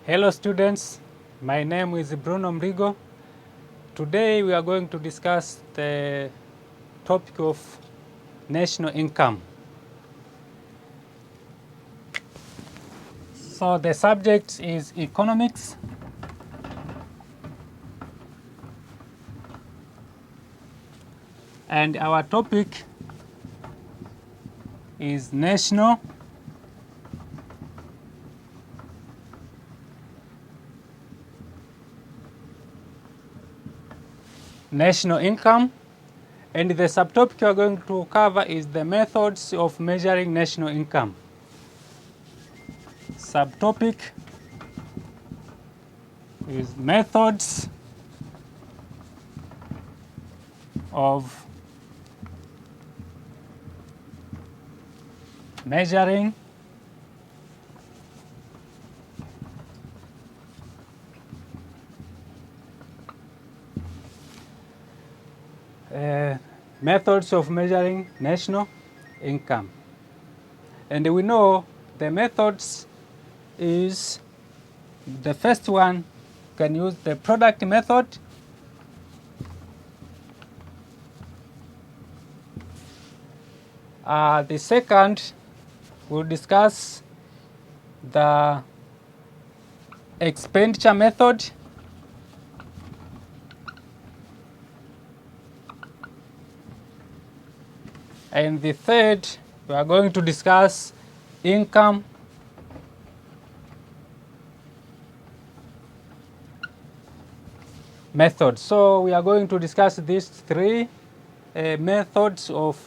Hello students, my name is Bruno Mrigo. Today we are going to discuss the topic of national income. So the subject is economics. And our topic is national income. And the subtopic we are going to cover is the methods of measuring national income. Subtopic is methods of measuring methods of measuring national income. And we know the methods is the first one can use the product method. The second we'll discuss the expenditure method. And the third, we are going to discuss income method. So we are going to discuss these three methods of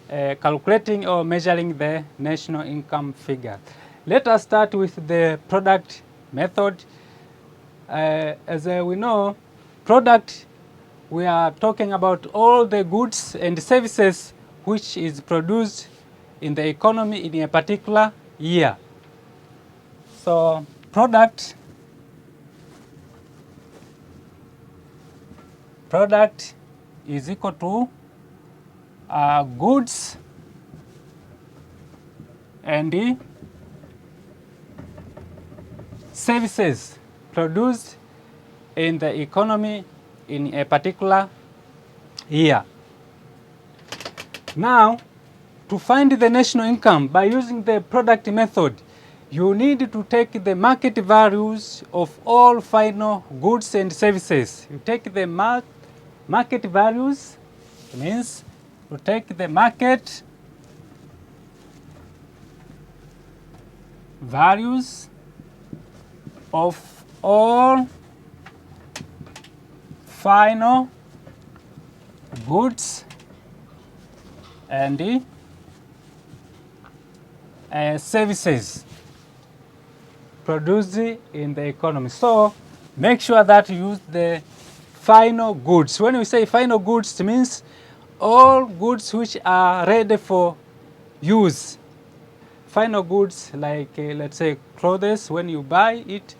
calculating or measuring the national income figure. Let us start with the product method. As we know, product, we are talking about all the goods and services which is produced in the economy in a particular year. So product is equal to goods and services produced in the economy in a particular year. Now, to find the national income by using the product method, you need to take the market values of all final goods and services. You take the market values, means you take the market values of all final goods and services produced in the economy. So make sure that you use the final goods. When we say final goods, it means all goods which are ready for use. Final goods like let's say clothes, when you buy it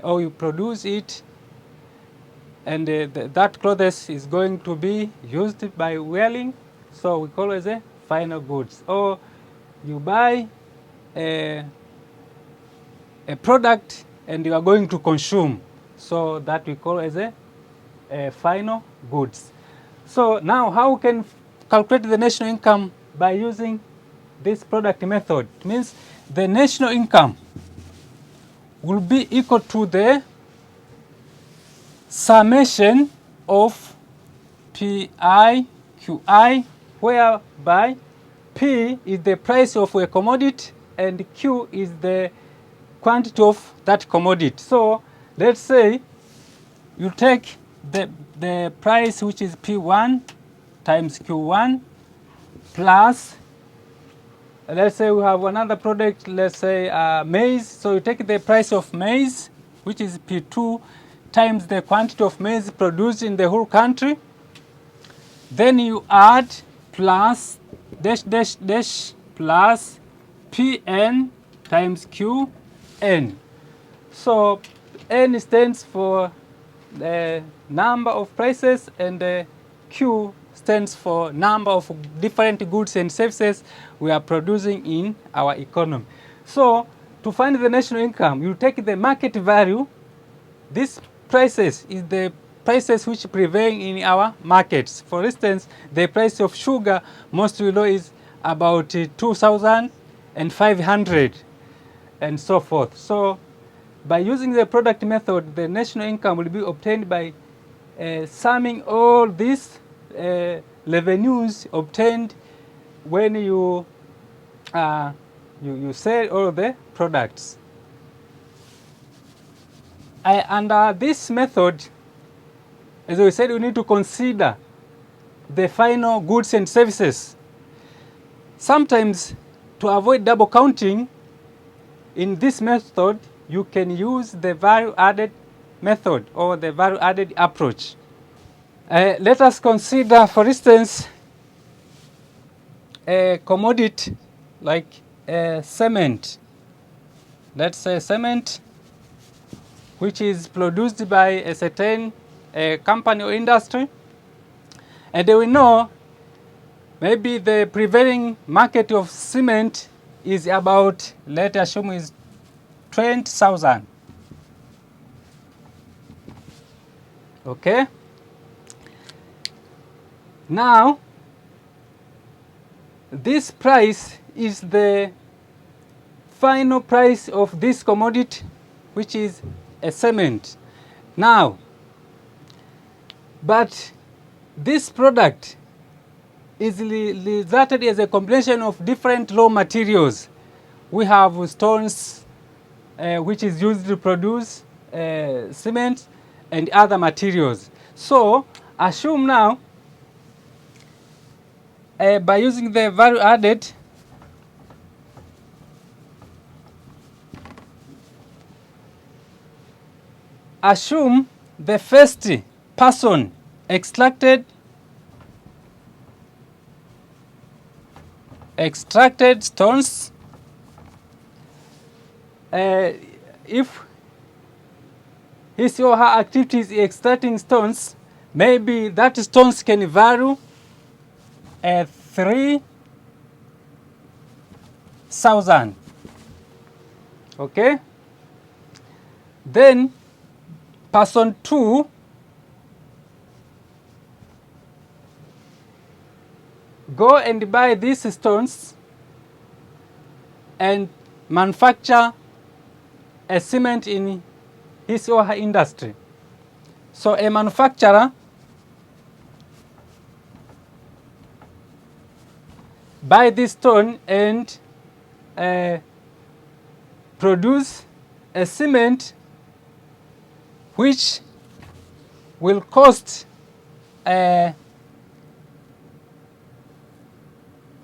or you produce it, and that clothes is going to be used by wearing, so we call it as a final goods. Or you buy a product and you are going to consume, so that we call as a final goods. So now how we can calculate the national income by using this product method? It means the national income will be equal to the summation of PI, QI, whereby P is the price of a commodity and Q is the quantity of that commodity. So let's say you take the price which is P1 times Q1 plus, let's say we have another product, let's say maize. So you take the price of maize, which is P2, times the quantity of maize produced in the whole country. Then you add plus dash dash dash plus Pn times Qn. So N stands for the number of prices and Q stands for number of different goods and services we are producing in our economy. So to find the national income, you take the market value. These prices is the prices which prevail in our markets. For instance, the price of sugar, most we know, is about 2,500 and so forth. So by using the product method, the national income will be obtained by summing all these revenues obtained when you sell all the products. Under this method, as we said, we need to consider the final goods and services. Sometimes, to avoid double counting, in this method, you can use the value-added method or the value-added approach. Let us consider, for instance, a commodity like cement. Let's say cement, which is produced by a certain company or industry. And we know maybe the prevailing market of cement is about, let's assume, is 20,000. Okay? Now, this price is the final price of this commodity, which is a cement. Now, but this product is resulted as a combination of different raw materials. We have stones, which is used to produce cement and other materials. So assume now, by using the value added, assume the first person extracted stones. If his or her activities extracting stones, maybe that stones can value 3,000. Okay? Then person 2 go and buy these stones and manufacture a cement in his or her industry. So a manufacturer buy this stone and produce a cement which will cost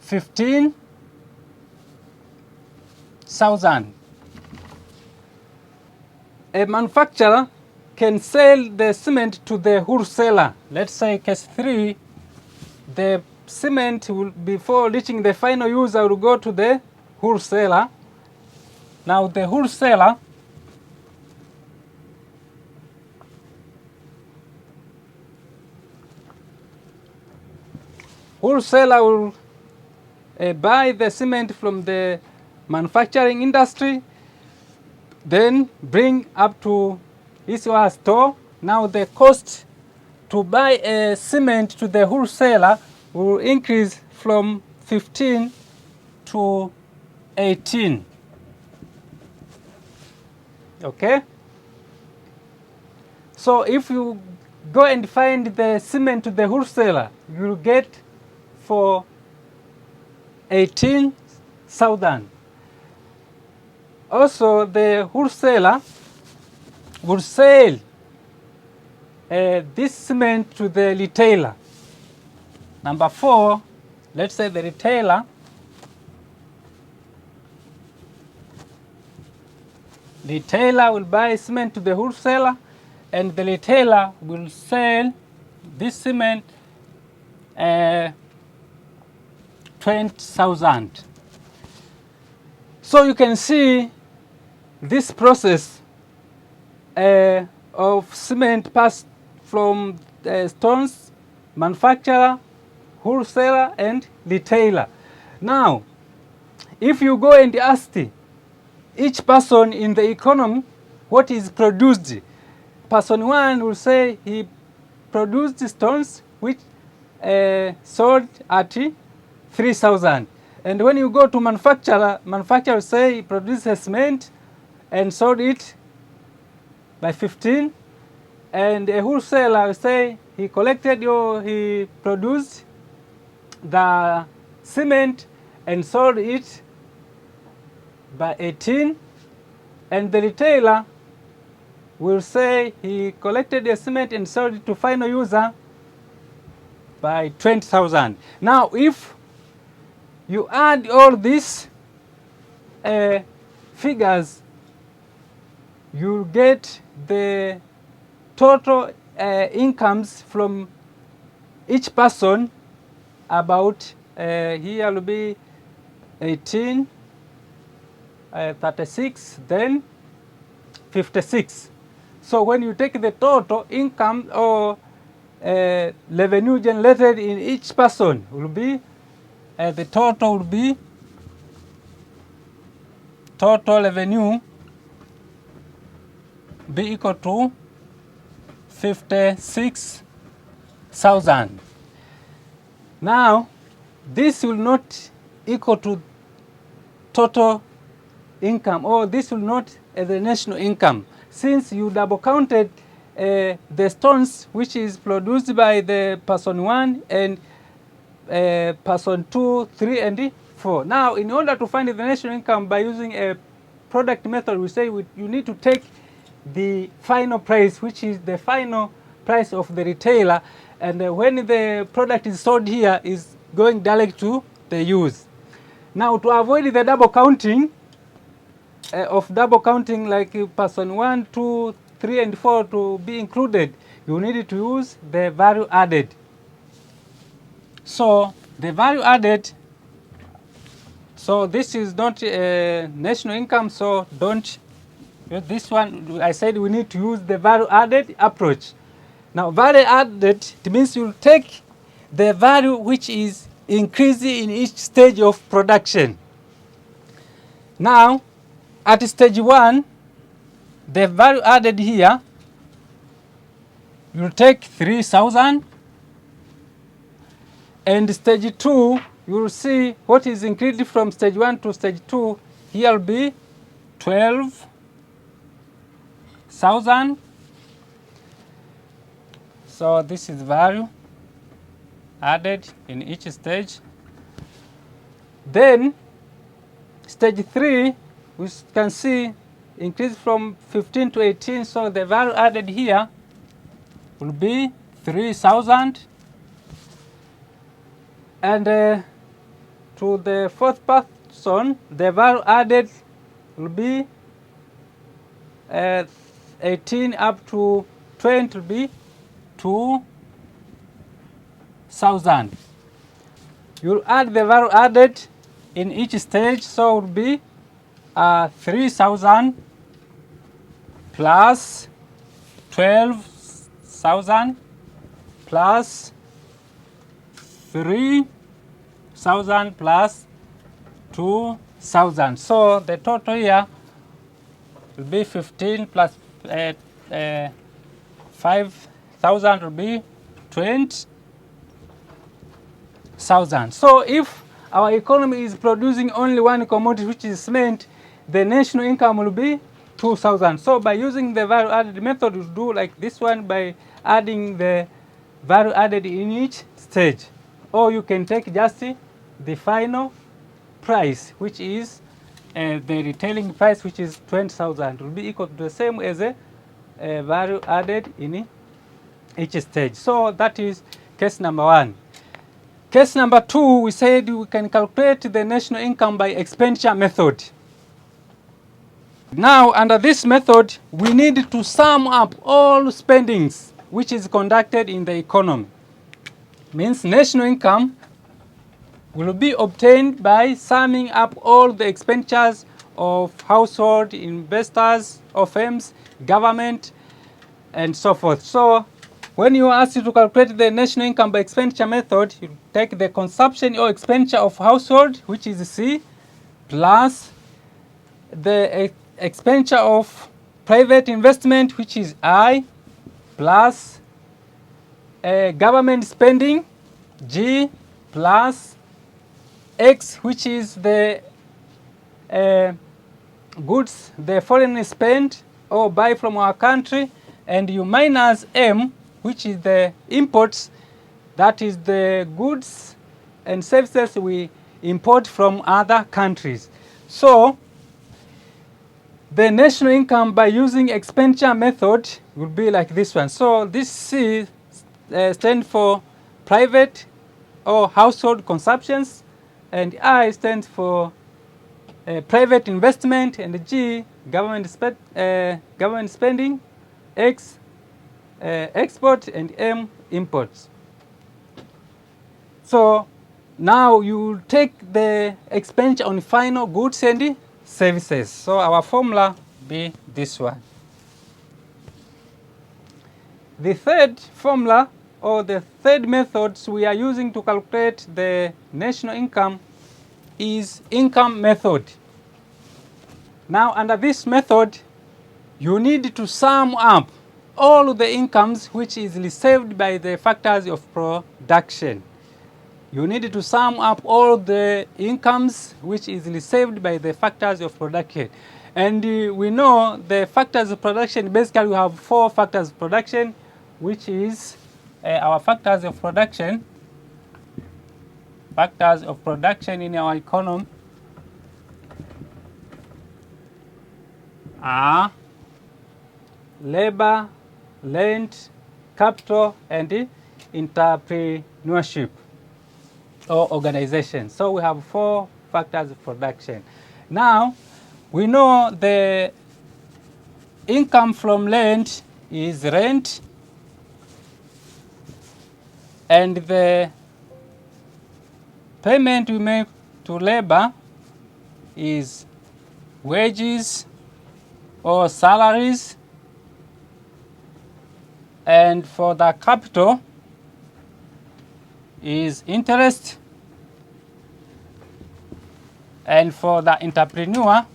15,000. A manufacturer can sell the cement to the wholesaler. Let's say case 3, the cement will, before reaching the final user, will go to the wholesaler. Now the wholesaler will buy the cement from the manufacturing industry, then bring up to his or her store. Now the cost to buy a cement to the wholesaler will increase from 15 to 18. Okay? So if you go and find the cement to the wholesaler, you will get for 18,000. Also, the wholesaler will sell this cement to the retailer. Number 4, let's say the retailer will buy cement to the wholesaler, and the retailer will sell this cement 20,000. So you can see this process of cement passed from stones, manufacturer, wholesaler, and retailer. Now, if you go and ask each person in the economy what is produced. Person 1 will say he produced stones which sold at 3,000. And when you go to manufacturer will say he produced a cement and sold it by 15. And a wholesaler will say he collected or he produced the cement and sold it by 18. And the retailer will say he collected the cement and sold it to final user by 20,000. Now, if you add all these figures, you get the total incomes from each person about here will be 18, 36, then 56. So when you take the total income or revenue generated in each person will be the total will be total revenue be equal to 56,000. Now this will not equal to total income, or this will not the national income, since you double counted the stones which is produced by the person 1 and person 2, 3, and 4. Now, in order to find the national income by using a product method, we say you need to take the final price, which is the final price of the retailer, and when the product is sold here is going direct to the use. Now, to avoid the double counting like person 1, 2, 3, and 4 to be included, you need to use the value added. So the value added, so this is not national income, so don't use this one. I said we need to use the value added approach. Now value added, it means you take the value which is increasing in each stage of production. Now at stage 1, the value added here, you take 3,000, and stage 2, you will see what is increased from stage 1 to stage 2. Here will be 12,000. So this is value added in each stage. Then stage 3, we can see increase from 15 to 18. So the value added here will be 3,000. And to the fourth person, the value added will be 18 up to 20 will be 2,000. You'll add the value added in each stage, so it will be 3,000 plus 12,000 plus 3,000 plus 2,000. So the total here will be 15 plus 5,000 will be 20,000. So if our economy is producing only one commodity, which is cement, the national income will be 2,000. So by using the value added method, you do like this one by adding the value added in each stage. Or you can take just the final price, which is the retailing price, which is 20,000, will be equal to the same as a value added in each stage. So that is case number 1. Case number 2, we said we can calculate the national income by expenditure method. Now, under this method, we need to sum up all spendings which is conducted in the economy. Means national income will be obtained by summing up all the expenditures of household, investors, of firms, government, and so forth. So when you are asked to calculate the national income by expenditure method, you take the consumption or expenditure of household, which is C, plus the expenditure of private investment, which is I, plus government spending, G, plus X, which is the goods the foreign spend or buy from our country, and you minus M, which is the imports, that is the goods and services we import from other countries. So the national income by using expenditure method will be like this one. So this C stands for private or household consumptions, and I stands for private investment, and G government spending, X export, and M imports. So now you take the expenditure on final goods and services. So our formula be this one. The third formula or the third methods we are using to calculate the national income is income method. Now under this method, you need to sum up all the incomes which is received by the factors of production. You need to sum up all the incomes which is received by the factors of production. And we know the factors of production, basically we have 4 factors of production, which is our factors of production. Factors of production in our economy are labor, land, capital, and entrepreneurship or organization. So we have 4 factors of production. Now we know the income from land is rent, and the payment we make to labor is wages or salaries, and for the capital is interest, and for the entrepreneur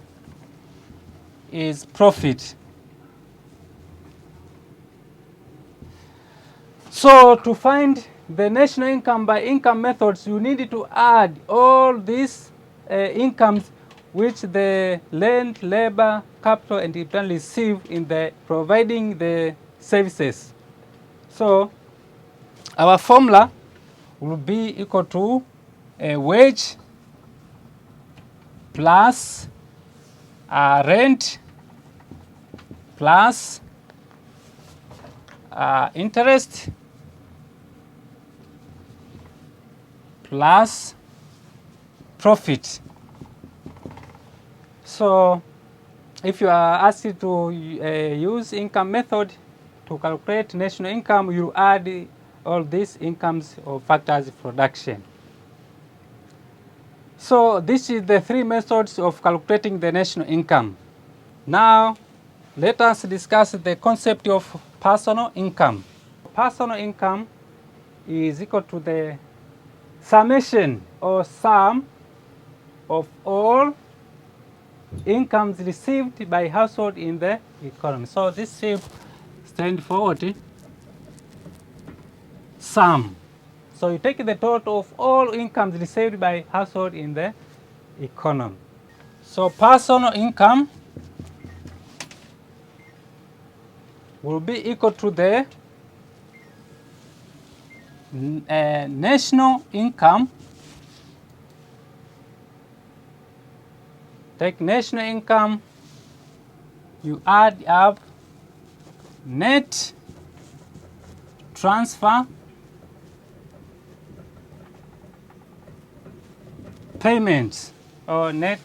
is profit. So to find the national income by income methods, you need to add all these incomes which the land, labor, capital, and return receive in the providing the services. So our formula will be equal to a wage plus rent plus interest plus profit. So if you are asked to use income method to calculate national income, you add all these incomes or factors of production. So this is the 3 methods of calculating the national income. Now let us discuss the concept of personal income. Personal income is equal to the summation or sum of all incomes received by household in the economy. So this shape stands for what? Sum. So you take the total of all incomes received by household in the economy. So personal income will be equal to the national income. Take national income, you add up net transfer payments or net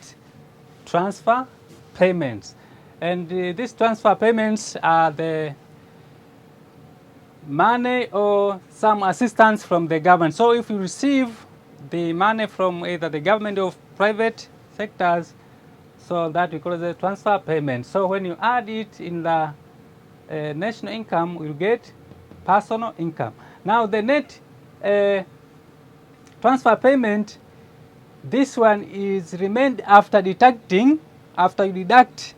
transfer payments. And these transfer payments are the money or some assistance from the government. So if you receive the money from either the government or private sectors, so that we call it the transfer payment. So when you add it in the national income, you get personal income. Now the net transfer payment, this one is remained after deducting after you deduct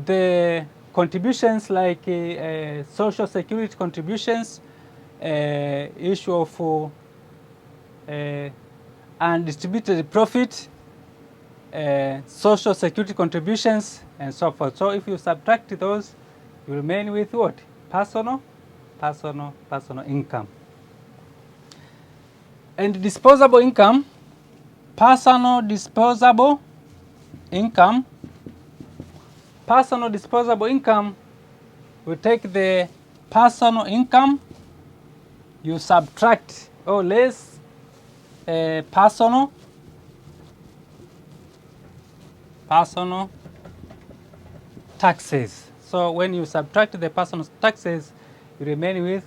the contributions like social security contributions, issue of undistributed profit, social security contributions, and so forth. So if you subtract those, you remain with what? Personal income. And disposable income, personal disposable income, we take the personal income, you subtract or less personal taxes. So when you subtract the personal taxes, you remain with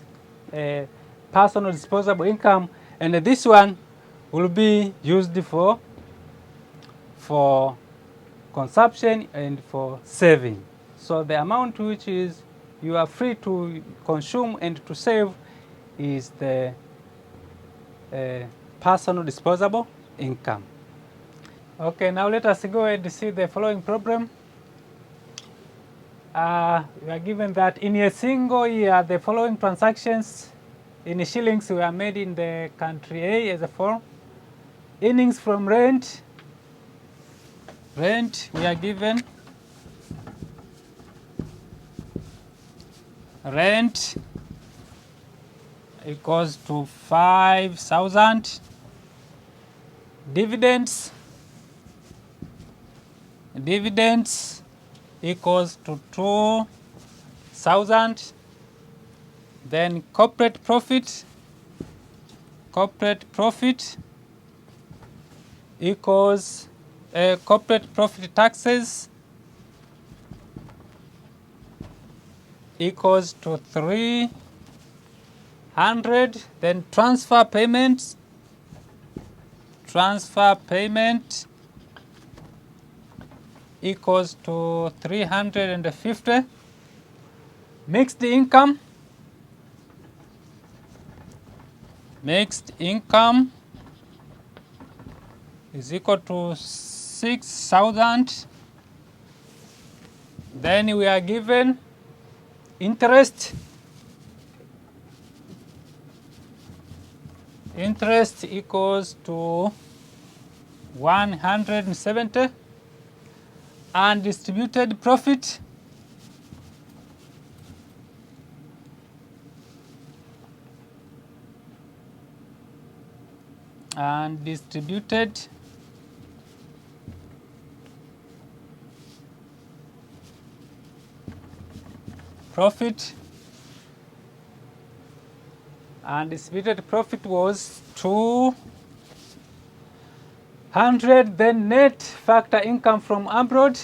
personal disposable income, and this one will be used for consumption and for saving. So the amount which is you are free to consume and to save is the personal disposable income. Okay, now let us go and see the following problem. We are given that in a single year, the following transactions in shillings were made in the country A as a form. Earnings from rent, we are given rent equals to 5,000. Dividends equals to 2,000. Then corporate profit equals corporate profit taxes equals to 300. Then transfer payment equals to 350. Mixed income is equal to 6,000. Then we are given interest equals to 170. Undistributed profit undistributed profit was 200. Then net factor income from abroad,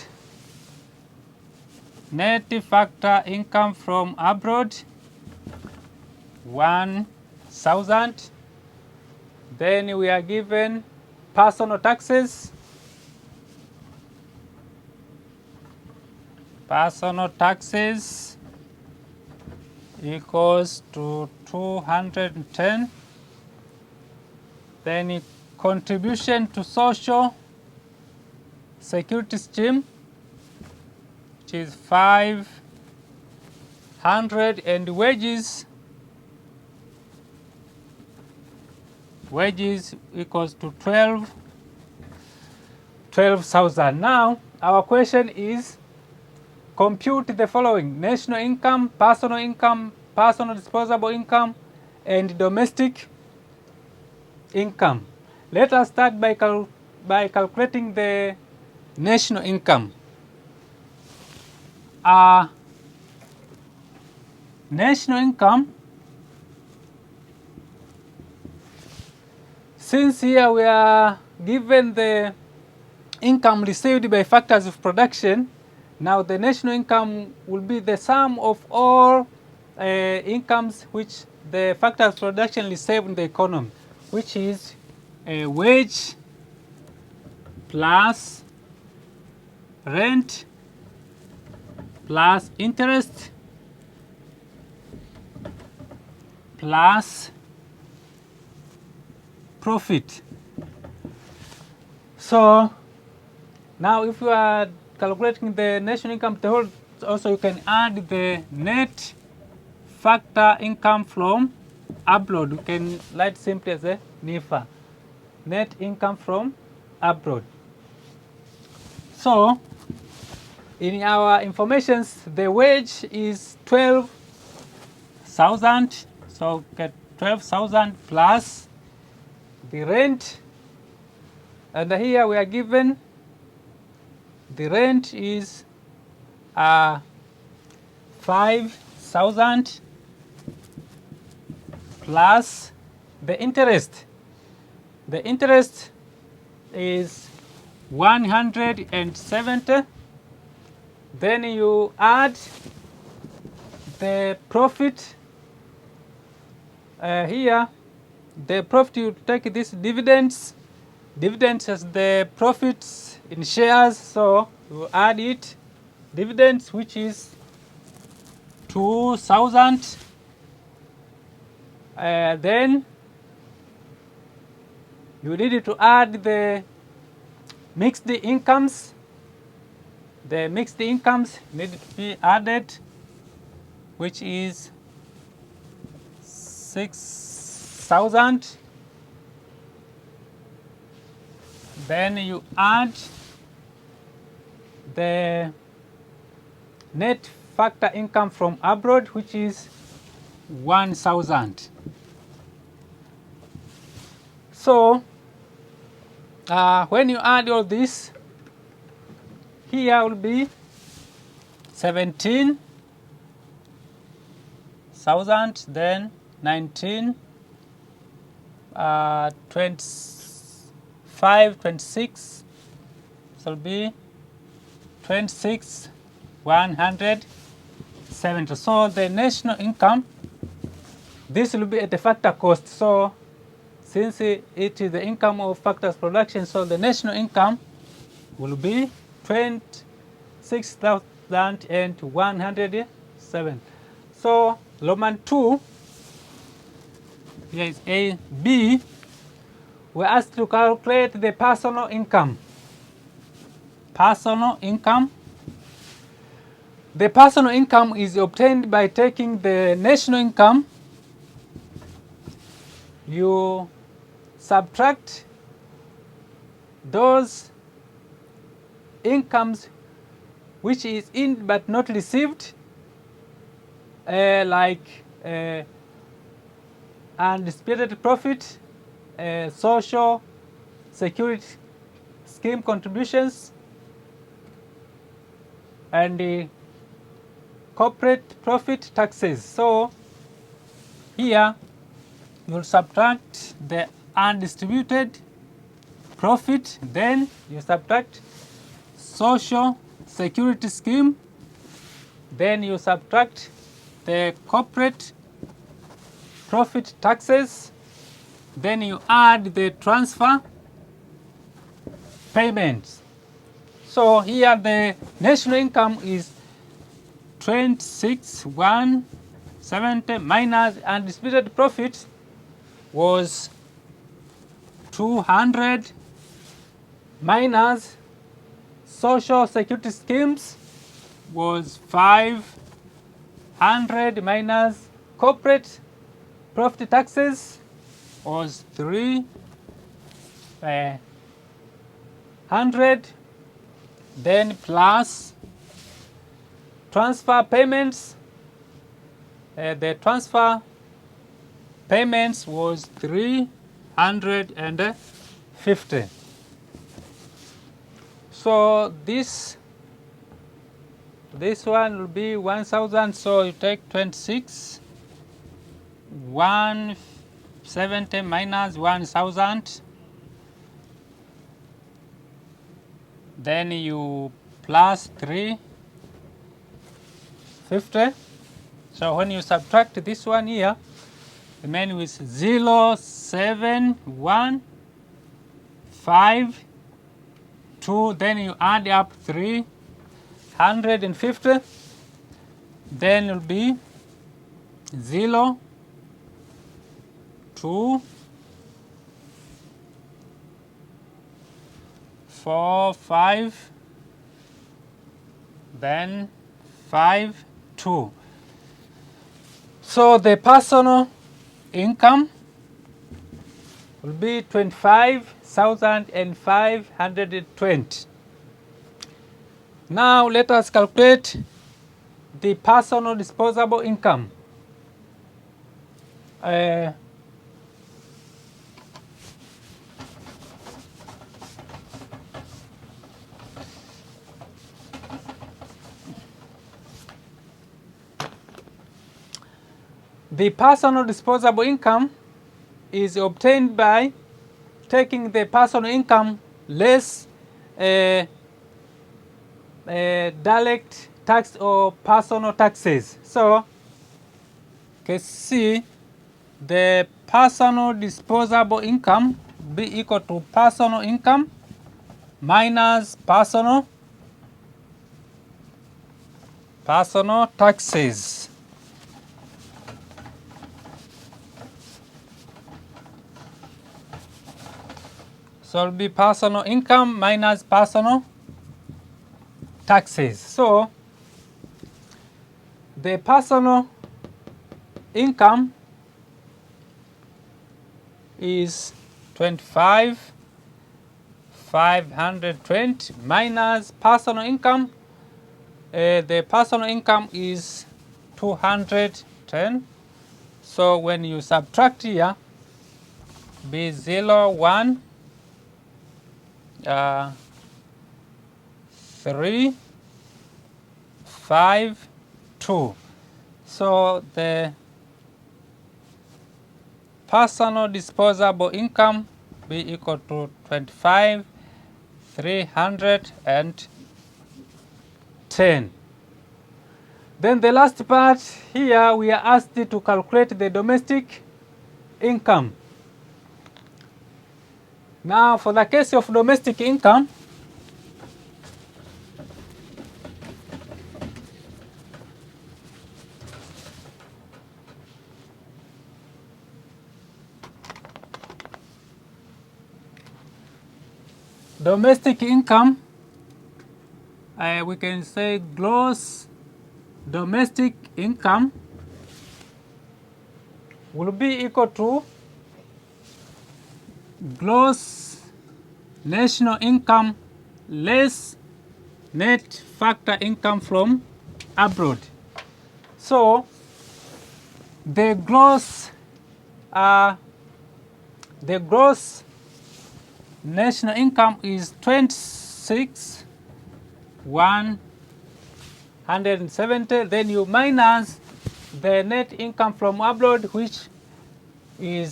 1,000. Then we are given personal taxes equals to 210. Then contribution to social security scheme, which is 500, and wages equals to 12,000. Now our question is compute the following: national income, personal disposable income, and domestic income. Let us start by calculating the national income. National income, since here we are given the income received by factors of production, now the national income will be the sum of all incomes which the factors of production receive in the economy, which is a wage plus rent plus interest plus profit. So now if you are calculating the national income to the whole, also you can add the net factor income from abroad. You can write simply as a NIFA, net income from abroad. So in our informations, the wage is 12,000. So get 12,000 plus the rent. And here we are given the rent is 5,000 plus the interest. The interest is 170. Then you add the profit. Here, the profit, you take this dividends. Dividends as the profits in shares, so you add it. Dividends, which is 2,000. Then you need to add the mixed incomes. The mixed incomes need to be added, which is 6,000. Then you add the net factor income from abroad, which is 1,000. So when you add all this, here will be 17,000, then 19, 25, 26, so will be 26,170. So the national income, this will be at the factor cost. So since it is the income of factors production, so the national income will be 26,107. So Roman 2, here is A, B, we're asked to calculate the personal income. Personal income. The personal income is obtained by taking the national income. You subtract those incomes which is in but not received, like undisputed profit, social security scheme contributions, and corporate profit taxes. So here you'll subtract the undistributed profit, then you subtract social security scheme, then you subtract the corporate profit taxes, then you add the transfer payments. So here the national income is 26,170 minus undisputed profit was 200 minus social security schemes was 500 minus corporate profit taxes was 300, then plus transfer payments. The transfer payments was 350. So this one will be 1,000. So you take 26, 170 minus 1,000. Then you plus 350. So when you subtract this one here, remain with 0,715,2. Then you add up 350. Then it will be 0, 2, 4, 5, then 5,2. So the personal income will be 25,520. Now let us calculate the personal disposable income. The personal disposable income is obtained by taking the personal income less direct tax or personal taxes. So, case C, the personal disposable income be equal to personal income minus personal taxes. So it will be personal income minus personal taxes. So the personal income is 25,520 minus personal income. The personal income is 210. So when you subtract here, be 0, 1, 3, 5, 2. So the personal disposable income be equal to 25,310. Then the last part here, we are asked to calculate the domestic income. Now for the case of domestic income, we can say gross domestic income will be equal to gross national income less net factor income from abroad. So the gross national income is 26,170. Then you minus the net income from abroad, which you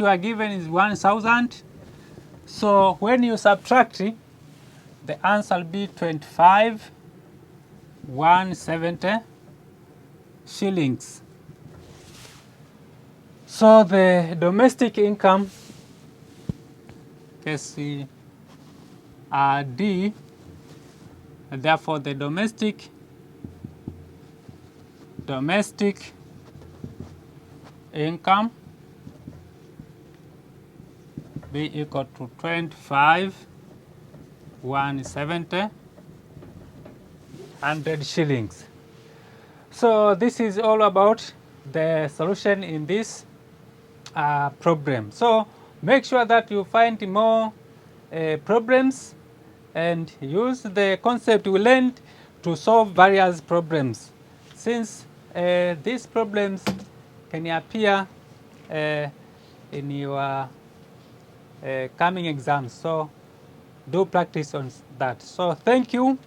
are given is 1,000. So when you subtract, the answer will be 25,170 shillings. So the domestic income, case D, and therefore the domestic income be equal to 25,170 shillings. So this is all about the solution in this problem. So make sure that you find more problems and use the concept we learned to solve various problems, since these problems can appear in your coming exams. So do practice on that. So thank you.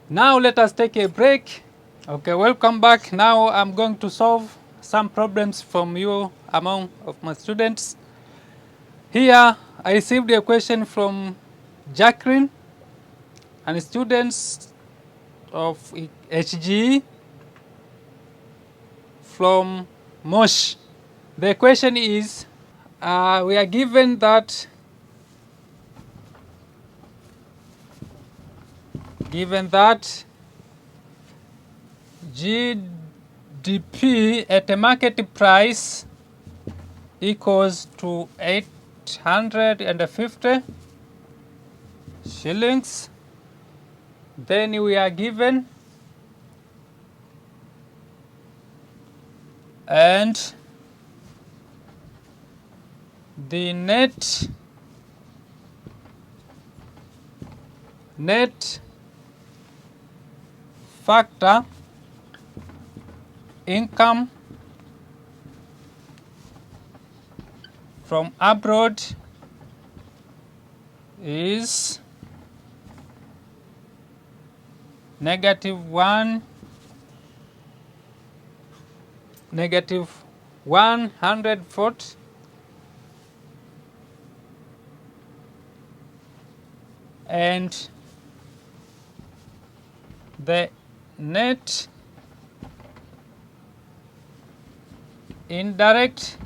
Now let us take a break. Okay, welcome back. Now I'm going to solve some problems from you among of my students. Here I received a question from Jacqueline and students of HGE from Mosh. The question is, we are given that GDP at a market price equals to 850 shillings, Then we are given and the net factor income from abroad is -140 and the net indirect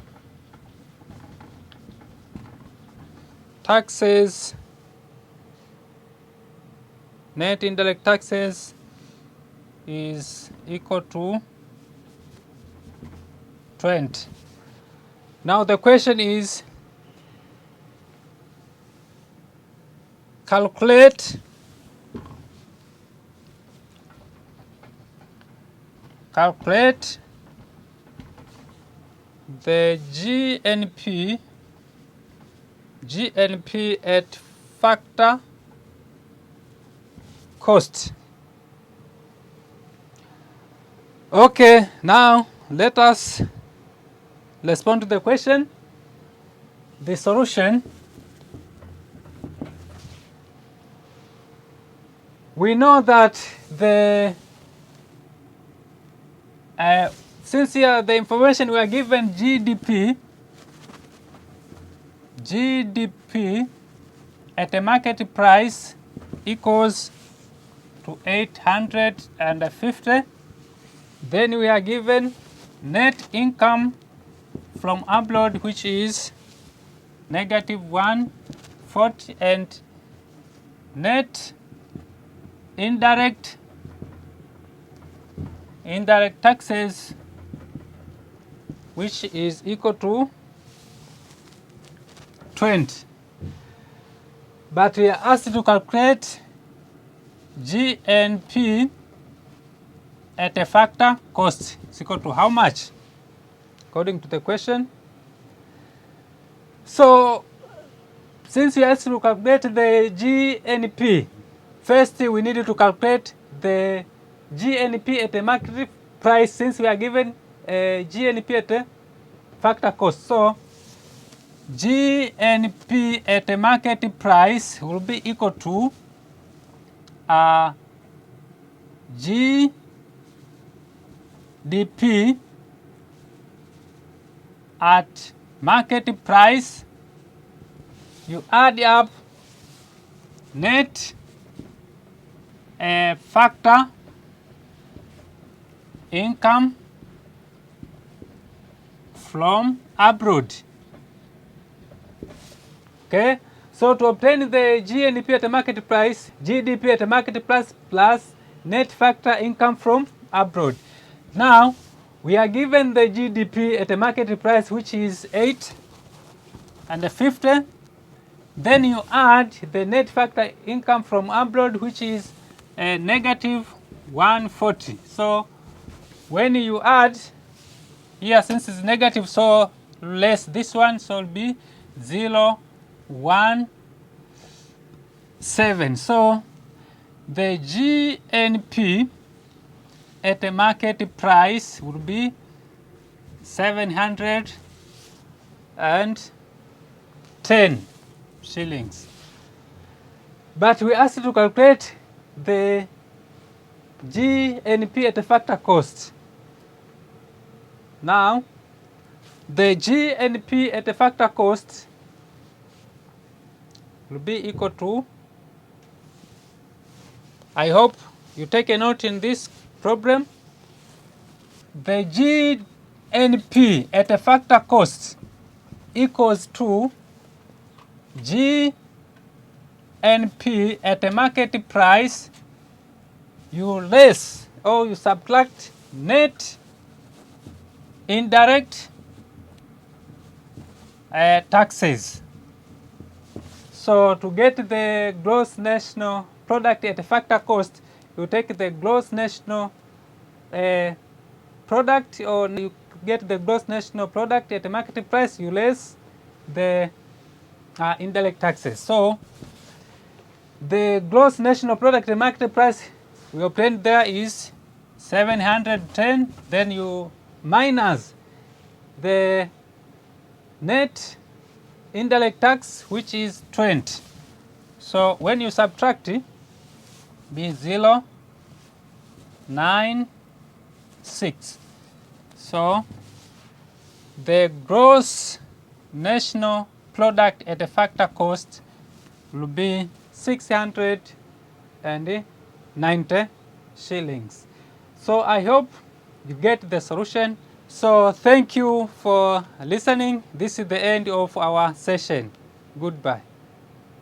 taxes is equal to 20. Now the question is calculate the GNP at factor cost. Okay, now let us respond to the question. The solution, we know that since here the information we are given GDP at a market price equals to 850. Then we are given net income from abroad, which is -140, and net indirect taxes, which is equal to 20. But we are asked to calculate GNP at a factor cost is equal to how much, according to the question. So since we are asked to calculate the GNP, first we need to calculate the GNP at a market price, since we are given GNP at a factor cost. So GNP at a market price will be equal to GDP at market price. You add up net factor income from abroad. Okay, so to obtain the GNP at a market price, GDP at a market price plus net factor income from abroad. Now we are given the GDP at a market price, which is 850. Then you add the net factor income from abroad, which is -140. So when you add here, since it's negative, so less this one, so it'll be 0.17. So the GNP at a market price would be 710 shillings. But we asked to calculate the GNP at a factor cost. Now the GNP at a factor cost will be equal to, I hope you take a note in this problem, the GNP at a factor cost equals to GNP at a market price, you less or you subtract net indirect taxes. So to get the gross national product at a factor cost, you take the gross national product, or you get the gross national product at a market price, you less the indirect taxes. So the gross national product at market price we obtained there is 710, then you minus the net indirect tax, which is 20. So when you subtract it, be 0, 9, 6. So the gross national product at a factor cost will be 690 shillings. So I hope you get the solution. So thank you for listening. This is the end of our session. Goodbye.